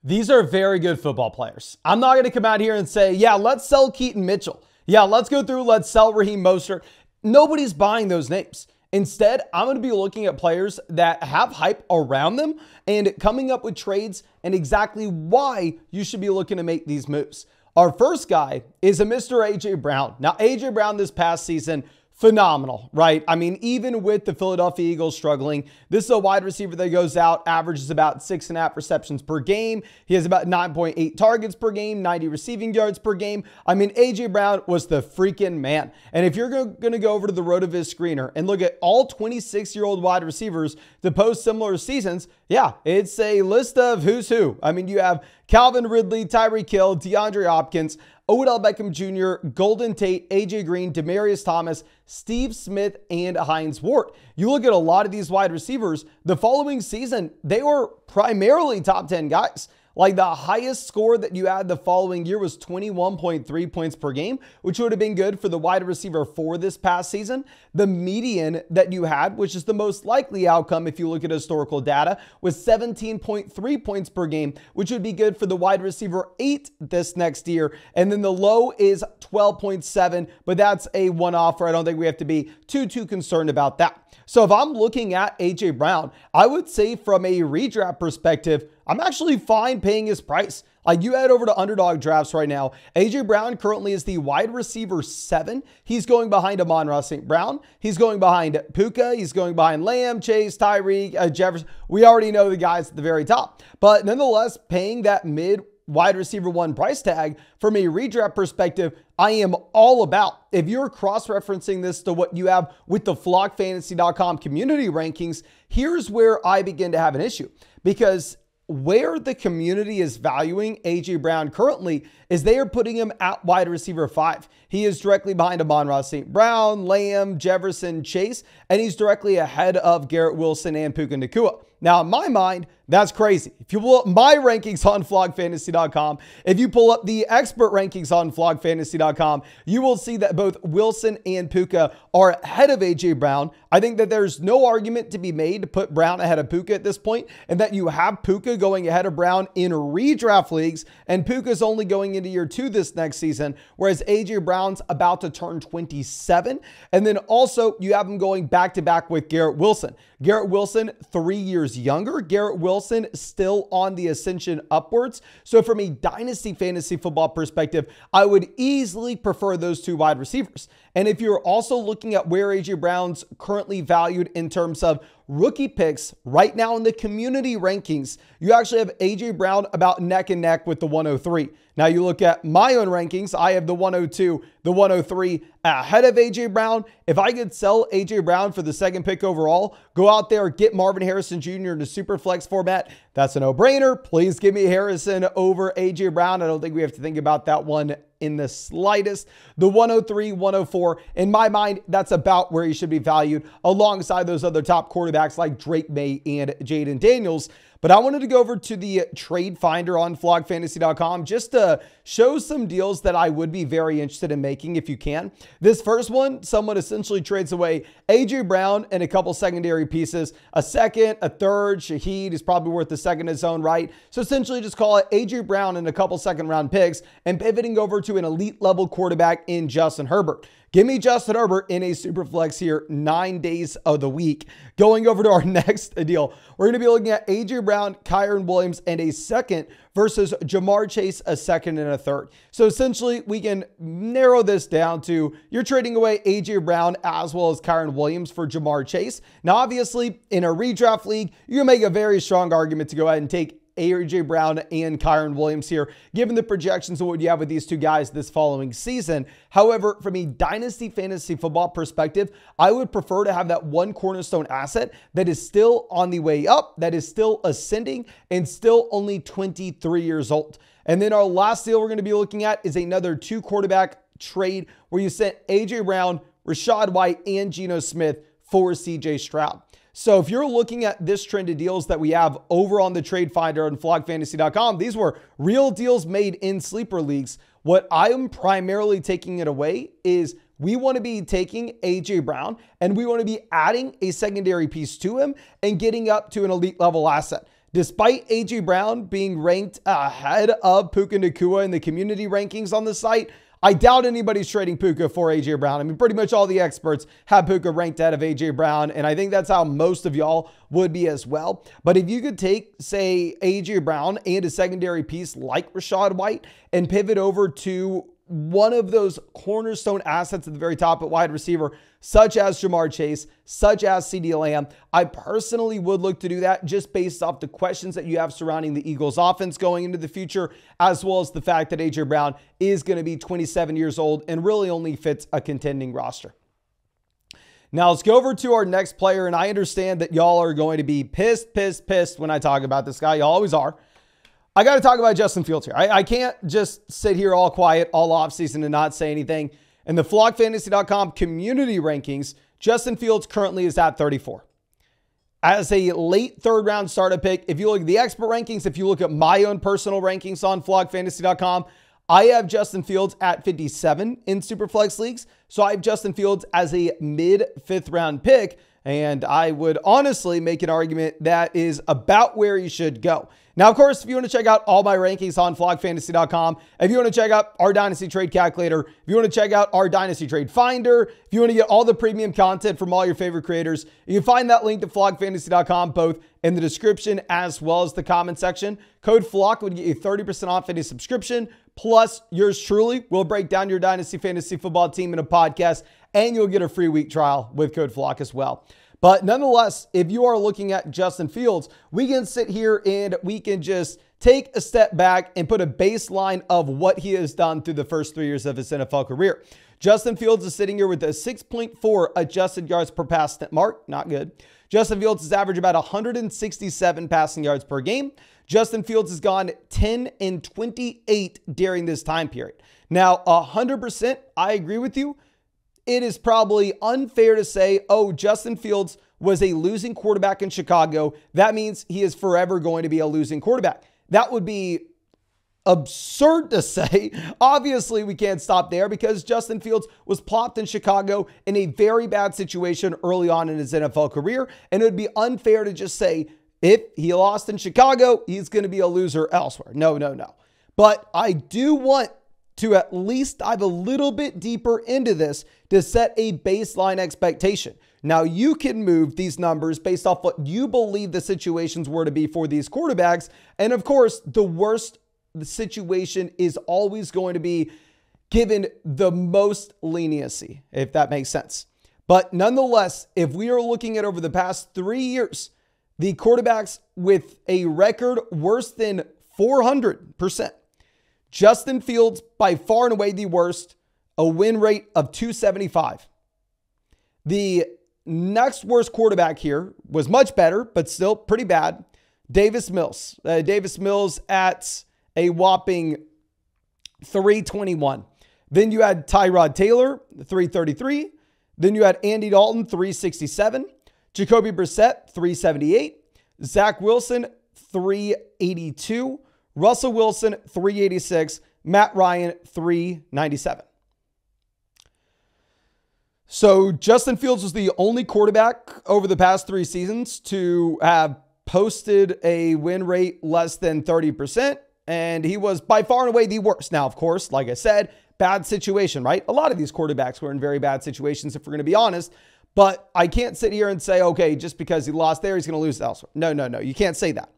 These are very good football players. I'm not going to come out here and say, yeah, let's sell Keaton Mitchell. Yeah, let's go through, let's sell Raheem Mostert. Nobody's buying those names. Instead, I'm going to be looking at players that have hype around them and coming up with trades and exactly why you should be looking to make these moves. Our first guy is a Mr. A.J. Brown. Now, A.J. Brown this past season, phenomenal, right? I mean, even with the Philadelphia Eagles struggling, this is a wide receiver that goes out, averages about 6.5 receptions per game. He has about 9.8 targets per game, 90 receiving yards per game. I mean, A.J. Brown was the freaking man. And if you're going to go over to the RotoViz screener and look at all 26-year-old wide receivers to post similar seasons, yeah, it's a list of who's who. I mean, you have Calvin Ridley, Tyreek Hill, DeAndre Hopkins, Odell Beckham Jr., Golden Tate, AJ Green, Demaryius Thomas, Steve Smith, and Hines Ward. You look at a lot of these wide receivers, the following season, they were primarily top 10 guys. Like the highest score that you had the following year was 21.3 points per game, which would have been good for the wide receiver for this past season. The median that you had, which is the most likely outcome if you look at historical data, was 17.3 points per game, which would be good for the wide receiver 8 this next year. And then the low is 12.7, but that's a one-offer. I don't think we have to be too concerned about that. So if I'm looking at A.J. Brown, I would say from a redraft perspective, I'm actually fine paying his price. Like you head over to Underdog Drafts right now. A.J. Brown currently is the wide receiver 7. He's going behind Amon-Ra St. Brown. He's going behind Puka. He's going behind Lamb, Chase, Tyreek, Jefferson. We already know the guys at the very top. But nonetheless, paying that mid wide receiver 1 price tag from a redraft perspective, I am all about. If you're cross-referencing this to what you have with the flockfantasy.com community rankings, here's where I begin to have an issue, because where the community is valuing A.J. Brown currently is they are putting him at wide receiver 5. He is directly behind Amon-Ra St. Brown, Lamb, Jefferson, Chase, and he's directly ahead of Garrett Wilson and Puka Nacua. Now, in my mind, that's crazy. If you pull up my rankings on flockfantasy.com, if you pull up the expert rankings on flockfantasy.com, you will see that both Wilson and Puka are ahead of A.J. Brown. I think that there's no argument to be made to put Brown ahead of Puka at this point, and that you have Puka going ahead of Brown in redraft leagues, and Puka's only going into year 2 this next season, whereas A.J. Brown's about to turn 27. And then also you have him going back-to-back with Garrett Wilson. Garrett Wilson, 3 years younger. Garrett Wilson still on the ascension upwards. So from a dynasty fantasy football perspective, I would easily prefer those 2 wide receivers. And if you're also looking at where A.J. Brown's currently valued in terms of rookie picks right now in the community rankings, you actually have A.J. Brown about neck and neck with the 103. Now you look at my own rankings, I have the 102, the 103 ahead of A.J. Brown. If I could sell A.J. Brown for the 2nd pick overall, go out there, get Marvin Harrison Jr. in a super flex format, that's a no-brainer. Please give me Harrison over A.J. Brown. I don't think we have to think about that one in the slightest. The 103, 104, in my mind, that's about where he should be valued alongside those other top quarterbacks like Drake May and Jaden Daniels. But I wanted to go over to the trade finder on flockfantasy.com just to show some deals that I would be very interested in making if you can. This first one, someone essentially trades away A.J. Brown and a couple secondary pieces, a second, a third. Shaheed is probably worth the second in his own right. So essentially just call it A.J. Brown and a couple second-round picks and pivoting over to an elite level quarterback in Justin Herbert. Give me Justin Herbert in a super flex here 9 days of the week. Going over to our next deal, we're going to be looking at A.J. Brown, Kyren Williams, and a second versus Jamar Chase, a second and a third. So essentially, we can narrow this down to you're trading away A.J. Brown as well as Kyren Williams for Jamar Chase. Now, obviously, in a redraft league, you can make a very strong argument to go ahead and take A.J. Brown and Kyren Williams here, given the projections of what you have with these 2 guys this following season. However, from a dynasty fantasy football perspective, I would prefer to have that one cornerstone asset that is still on the way up, that is still ascending, and still only 23 years old. And then our last deal we're going to be looking at is another 2 quarterback trade where you sent A.J. Brown, Rachaad White, and Geno Smith for C.J. Stroud. So if you're looking at this trend of deals that we have over on the trade finder on flockfantasy.com, these were real deals made in sleeper leagues. What I am primarily taking it away is we want to be taking A.J. Brown and we want to be adding a secondary piece to him and getting up to an elite level asset. Despite A.J. Brown being ranked ahead of Puka Nacua in the community rankings on the site, I doubt anybody's trading Puka for A.J. Brown. I mean, pretty much all the experts have Puka ranked ahead of A.J. Brown, and I think that's how most of y'all would be as well. But if you could take, say, A.J. Brown and a secondary piece like Rachaad White and pivot over to one of those cornerstone assets at the very top at wide receiver, such as Jamar Chase, such as CeeDee Lamb, I personally would look to do that just based off the questions that you have surrounding the Eagles offense going into the future, as well as the fact that A.J. Brown is going to be 27 years old and really only fits a contending roster. Now let's go over to our next player, and I understand that y'all are going to be pissed when I talk about this guy. Y'all always are. I got to talk about Justin Fields here. I can't just sit here all quiet all offseason and not say anything. In the flockfantasy.com community rankings, Justin Fields currently is at 34. As a late third round startup pick, if you look at the expert rankings, if you look at my own personal rankings on flockfantasy.com, I have Justin Fields at 57 in Superflex leagues. So I have Justin Fields as a mid fifth round pick. And I would honestly make an argument that is about where he should go. Now, of course, if you want to check out all my rankings on flockfantasy.com, if you want to check out our Dynasty Trade Calculator, if you want to check out our Dynasty Trade Finder, if you want to get all the premium content from all your favorite creators, you can find that link to flockfantasy.com both in the description as well as the comment section. Code FLOCK would get you 30% off any subscription. Plus, yours truly will break down your Dynasty Fantasy Football team in a podcast, and you'll get a free week trial with code FLOCK as well. But nonetheless, if you are looking at Justin Fields, we can sit here and we can just take a step back and put a baseline of what he has done through the first 3 years of his NFL career. Justin Fields is sitting here with a 6.4 adjusted yards per pass mark. Not good. Justin Fields has averaged about 167 passing yards per game. Justin Fields has gone 10 and 28 during this time period. Now, 100%, I agree with you. It is probably unfair to say, oh, Justin Fields was a losing quarterback in Chicago. That means he is forever going to be a losing quarterback. That would be absurd to say. Obviously, we can't stop there because Justin Fields was plopped in Chicago in a very bad situation early on in his NFL career. And it would be unfair to just say, if he lost in Chicago, he's going to be a loser elsewhere. No. But I do want to at least dive a little bit deeper into this to set a baseline expectation. Now, you can move these numbers based off what you believe the situations were to be for these quarterbacks. And of course, the worst the situation is always going to be given the most leniency, if that makes sense. But nonetheless, if we are looking at over the past 3 years, the quarterbacks with a record worse than 400%, Justin Fields, by far and away the worst, a win rate of 275. The next worst quarterback here was much better, but still pretty bad. Davis Mills. Davis Mills at a whopping 321. Then you had Tyrod Taylor, 333. Then you had Andy Dalton, 367. Jacoby Brissett, 378. Zach Wilson, 382. Russell Wilson, 386. Matt Ryan, 397. So Justin Fields was the only quarterback over the past 3 seasons to have posted a win rate less than 30%. And he was by far and away the worst. Now, of course, like I said, bad situation, right? A lot of these quarterbacks were in very bad situations, if we're going to be honest. But I can't sit here and say, okay, just because he lost there, he's going to lose elsewhere. No. You can't say that.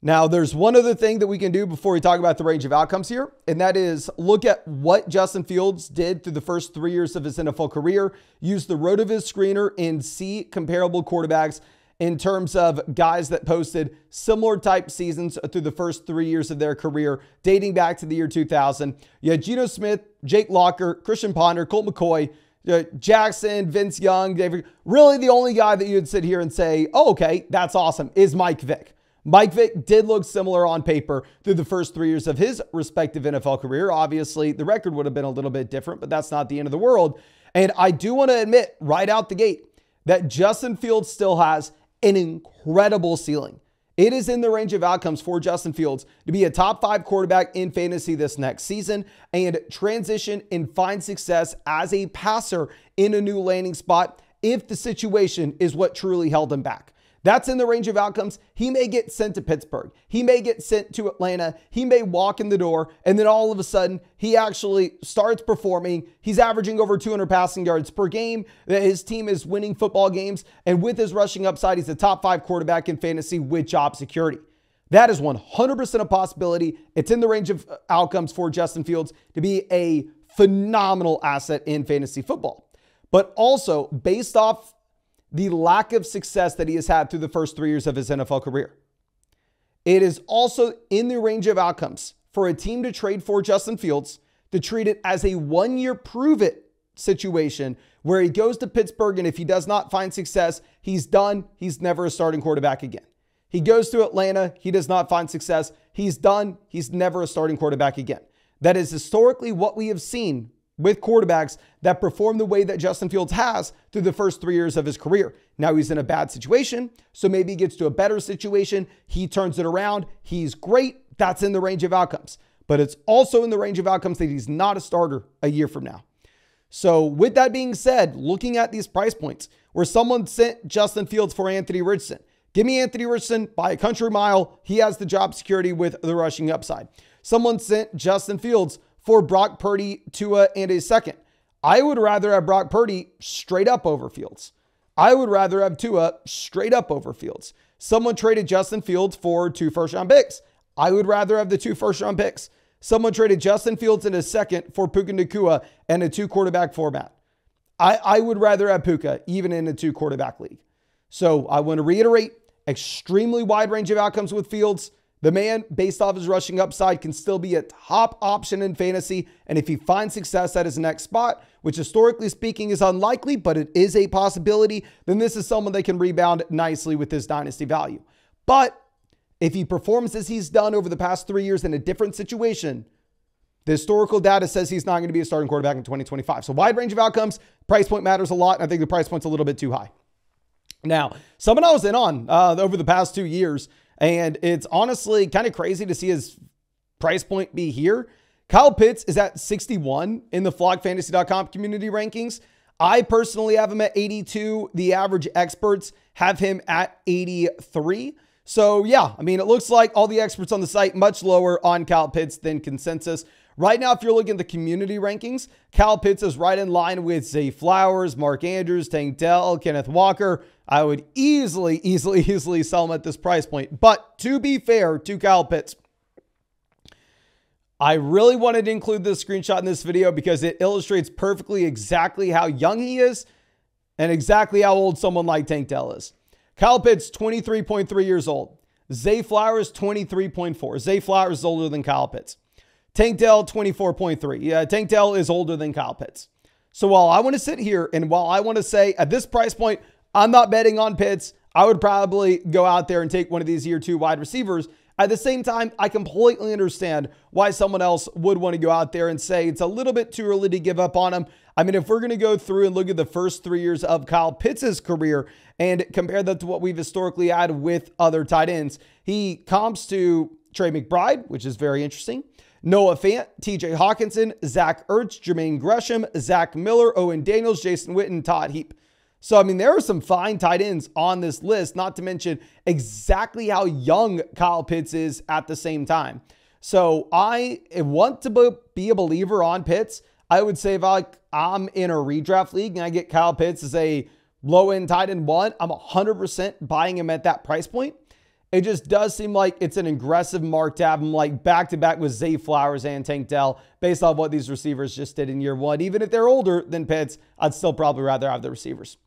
Now, there's one other thing that we can do before we talk about the range of outcomes here, and that is look at what Justin Fields did through the first 3 years of his NFL career, use the RotoViz screener, and see comparable quarterbacks in terms of guys that posted similar type seasons through the first 3 years of their career, dating back to the year 2000. You had Geno Smith, Jake Locker, Christian Ponder, Colt McCoy, Jackson, Vince Young, David. Really the only guy that you'd sit here and say, oh, okay, that's awesome, is Mike Vick. Mike Vick did look similar on paper through the first 3 years of his respective NFL career. Obviously, the record would have been a little bit different, but that's not the end of the world. And I do want to admit right out the gate that Justin Fields still has an incredible ceiling. It is in the range of outcomes for Justin Fields to be a top 5 quarterback in fantasy this next season and transition and find success as a passer in a new landing spot if the situation is what truly held him back. That's in the range of outcomes. He may get sent to Pittsburgh. He may get sent to Atlanta. He may walk in the door, and then all of a sudden, he actually starts performing. He's averaging over 200 passing yards per game. His team is winning football games, and with his rushing upside, he's a top 5 quarterback in fantasy with job security. That is 100% a possibility. It's in the range of outcomes for Justin Fields to be a phenomenal asset in fantasy football. But also, based off the lack of success that he has had through the first 3 years of his NFL career, it is also in the range of outcomes for a team to trade for Justin Fields, to treat it as a 1-year prove-it situation where he goes to Pittsburgh, and if he does not find success, he's done. He's never a starting quarterback again. He goes to Atlanta. He does not find success. He's done. He's never a starting quarterback again. That is historically what we have seen with quarterbacks that perform the way that Justin Fields has through the first 3 years of his career. Now he's in a bad situation, so maybe he gets to a better situation. He turns it around. He's great. That's in the range of outcomes. But it's also in the range of outcomes that he's not a starter a year from now. So with that being said, looking at these price points where someone sent Justin Fields for Anthony Richardson, give me Anthony Richardson by a country mile. He has the job security with the rushing upside. Someone sent Justin Fields for Brock Purdy, Tua, and a second. I would rather have Brock Purdy straight up over Fields. I would rather have Tua straight up over Fields. Someone traded Justin Fields for 2 first-round picks. I would rather have the 2 first-round picks. Someone traded Justin Fields in a second for Puka Nacua and a 2-quarterback format. I would rather have Puka even in a 2-quarterback league. So I want to reiterate, extremely wide range of outcomes with Fields. The man, based off his rushing upside, can still be a top option in fantasy. And if he finds success at his next spot, which historically speaking is unlikely, but it is a possibility, then this is someone that can rebound nicely with his dynasty value. But if he performs as he's done over the past 3 years in a different situation, the historical data says he's not going to be a starting quarterback in 2025. So wide range of outcomes, price point matters a lot. And I think the price point's a little bit too high. Now, someone I was in on over the past 2 years, and it's honestly kind of crazy to see his price point be here. Kyle Pitts is at 61 in the flockfantasy.com community rankings. I personally have him at 82. The average experts have him at 83. So yeah, I mean, it looks like all the experts on the site much lower on Kyle Pitts than consensus. Right now, if you're looking at the community rankings, Kyle Pitts is right in line with Zay Flowers, Mark Andrews, Tank Dell, Kenneth Walker. I would easily sell him at this price point. But to be fair to Kyle Pitts, I really wanted to include this screenshot in this video because it illustrates perfectly exactly how young he is and exactly how old someone like Tank Dell is. Kyle Pitts, 23.3 years old. Zay Flowers, 23.4. Zay Flowers is older than Kyle Pitts. Tank Dell, 24.3. Yeah, Tank Dell is older than Kyle Pitts. So while I want to sit here and while I want to say at this price point, I'm not betting on Pitts, I would probably go out there and take one of these year 2 wide receivers. At the same time, I completely understand why someone else would want to go out there and say it's a little bit too early to give up on him. I mean, if we're going to go through and look at the first 3 years of Kyle Pitts' career and compare that to what we've historically had with other tight ends, he comps to Trey McBride, which is very interesting. Noah Fant, TJ Hawkinson, Zach Ertz, Jermaine Gresham, Zach Miller, Owen Daniels, Jason Witten, Todd Heap. So, I mean, there are some fine tight ends on this list, not to mention exactly how young Kyle Pitts is at the same time. So I want to be a believer on Pitts. I would say if I'm in a redraft league and I get Kyle Pitts as a low-end tight end 1, I'm 100% buying him at that price point. It just does seem like it's an aggressive mark to have him like back-to-back with Zay Flowers and Tank Dell based on what these receivers just did in year 1. Even if they're older than Pitts, I'd still probably rather have the receivers.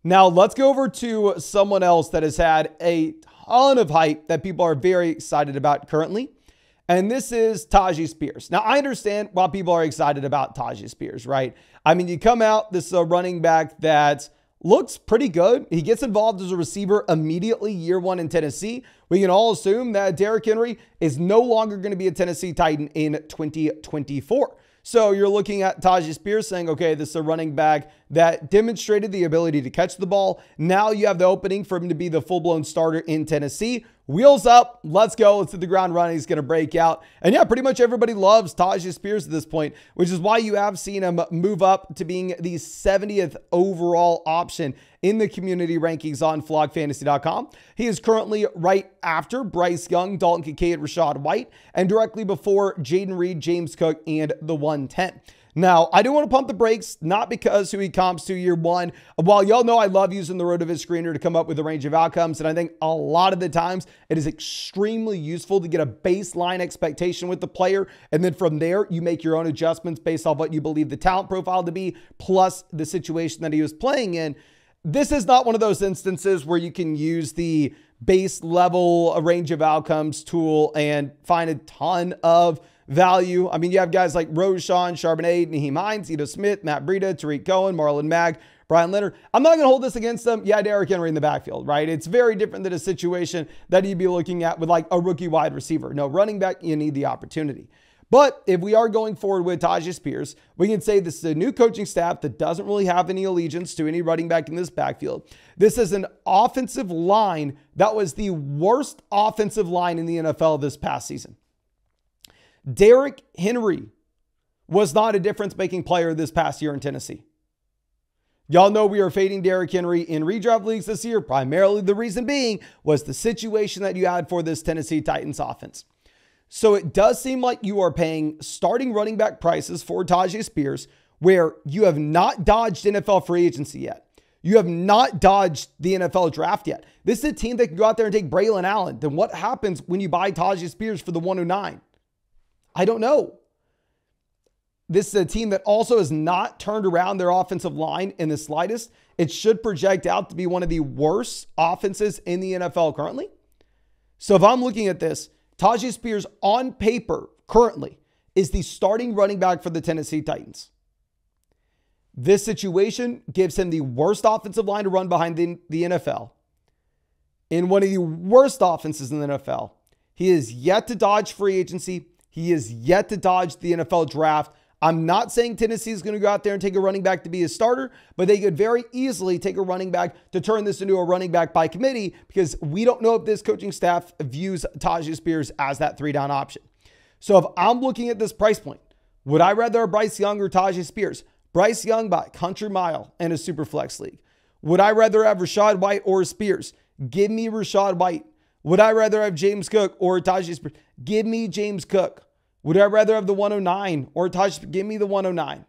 Now, let's go over to someone else that has had a ton of hype that people are very excited about currently, and this is Tyjae Spears. Now, I understand why people are excited about Tyjae Spears, right? I mean, you come out, this is a running back that looks pretty good. He gets involved as a receiver immediately year 1 in Tennessee. We can all assume that Derrick Henry is no longer going to be a Tennessee Titan in 2024. So you're looking at Tyjae Spears saying, okay, this is a running back that demonstrated the ability to catch the ball. Now you have the opening for him to be the full-blown starter in Tennessee. Wheels up, let's go. Let's hit the ground running. He's going to break out. And yeah, pretty much everybody loves Tyjae Spears at this point, which is why you have seen him move up to being the 70th overall option in the community rankings on flogfantasy.com. He is currently right after Bryce Young, Dalton Kincaid, Rachaad White, and directly before Jaden Reed, James Cook, and the 110. Now, I do want to pump the brakes, not because who he comps to year one. While y'all know I love using the RotoViz screener to come up with a range of outcomes, and I think a lot of the times it is extremely useful to get a baseline expectation with the player, and then from there, you make your own adjustments based off what you believe the talent profile to be, plus the situation that he was playing in. This is not one of those instances where you can use the base level range of outcomes tool and find a ton of value. I mean, you have guys like Roshan, Charbonnet, Naheem Hines, Ito Smith, Matt Breida, Tariq Cohen, Marlon Mack, Brian Leonard. I'm not going to hold this against them. Yeah, Derrick Henry in the backfield, right? It's very different than a situation that you'd be looking at with like a rookie wide receiver. No, running back, you need the opportunity. But if we are going forward with Tyjae Spears, we can say this is a new coaching staff that doesn't really have any allegiance to any running back in this backfield. This is an offensive line that was the worst offensive line in the NFL this past season. Derrick Henry was not a difference-making player this past year in Tennessee. Y'all know we are fading Derrick Henry in redraft leagues this year. Primarily the reason being was the situation that you had for this Tennessee Titans offense. So it does seem like you are paying starting running back prices for Tyjae Spears where you have not dodged NFL free agency yet. You have not dodged the NFL draft yet. This is a team that can go out there and take Braylon Allen. Then what happens when you buy Tyjae Spears for the 109? I don't know. This is a team that also has not turned around their offensive line in the slightest. It should project out to be one of the worst offenses in the NFL currently. So if I'm looking at this, Tyjae Spears on paper currently is the starting running back for the Tennessee Titans. This situation gives him the worst offensive line to run behind the NFL. In one of the worst offenses in the NFL. He is yet to dodge free agency. He is yet to dodge the NFL draft. I'm not saying Tennessee is going to go out there and take a running back to be a starter, but they could very easily take a running back to turn this into a running back by committee because we don't know if this coaching staff views Tyjae Spears as that 3-down option. So if I'm looking at this price point, would I rather have Bryce Young or Tyjae Spears? Bryce Young by a country mile in a super flex league. Would I rather have Rachaad White or Spears? Give me Rachaad White. Would I rather have James Cook or Tyjae Spears? Give me James Cook. Would I rather have the 109 or Tyjae? Give me the 109.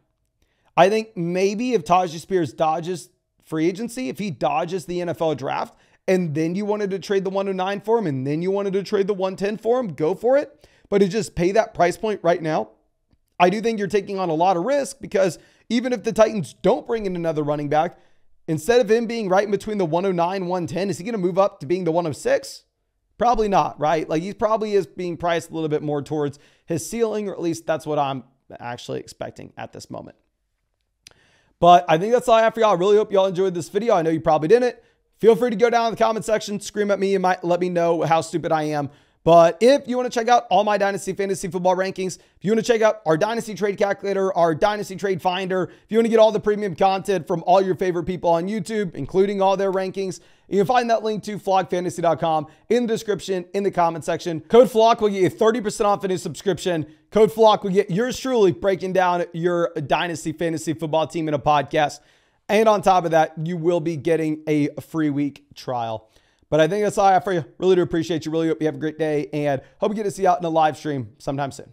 I think maybe if Tyjae Spears dodges free agency, if he dodges the NFL draft, and then you wanted to trade the 109 for him, and then you wanted to trade the 110 for him, go for it. But to just pay that price point right now, I do think you're taking on a lot of risk because even if the Titans don't bring in another running back, instead of him being right in between the 109, 110, is he going to move up to being the 106? Probably not, right? Like he probably is being priced a little bit more towards his ceiling, or at least that's what I'm actually expecting at this moment. But I think that's all I have for y'all. I really hope y'all enjoyed this video. I know you probably didn't. Feel free to go down in the comment section, scream at me, and let me know how stupid I am. But if you want to check out all my Dynasty Fantasy Football rankings, if you want to check out our Dynasty Trade Calculator, our Dynasty Trade Finder, if you want to get all the premium content from all your favorite people on YouTube, including all their rankings, you can find that link to flogfantasy.com in the description, in the comment section. Code FLOG will get you 30% off a new subscription. Code FLOG will get yours truly breaking down your Dynasty Fantasy Football team in a podcast. And on top of that, you will be getting a free week trial. But I think that's all I have for you. Really do appreciate you. Really hope you have a great day and hope we get to see you out in a live stream sometime soon.